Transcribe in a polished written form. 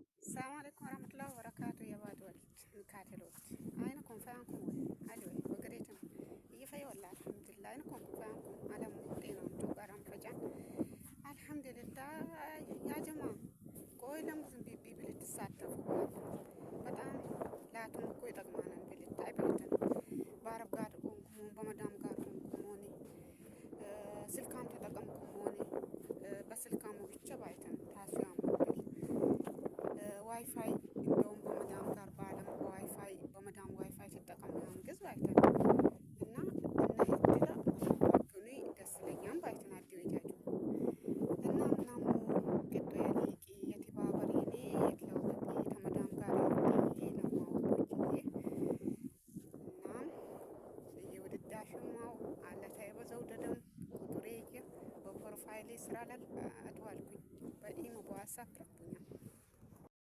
السلام عليكم ورحمة الله وبركاته يا واد ولد الكاتلوت أينكم فانكم ألوي وقريتم يفي والله الحمد لله أينكم فانكم على مدينة وقرام فجأة الحمد لله يا جماعة قوي لم بيبي بلد الساتفوا بطعم لا تنكو يتقمانا بلد تعبيرتن بارب قارقون كمون بمدام قارقون كموني سلكام تتقم كموني بس الكامو بيتشبايتن تاسيام واي فاي እንደውም በመዳም ጋር ባለም ዋይ ፋይ በመዳም ዋይ ፋይ ተጠቀም ነው እንግዝ ባይተን እና እነዚህ አባቱኒ ደስለኛም ባይተን አዲው ይታጁ እና ምናሙ ገዶ ያሊቂ የቲባበሪኒ የትለውቲ ተመዳም ጋር ለማውቶች እና የወደዳሽማው አለታ የበዛው ደደም ቁጥሬ በፕሮፋይሌ ስራ ላይ አድዋልኩኝ በኢሞ በዋትስአፕ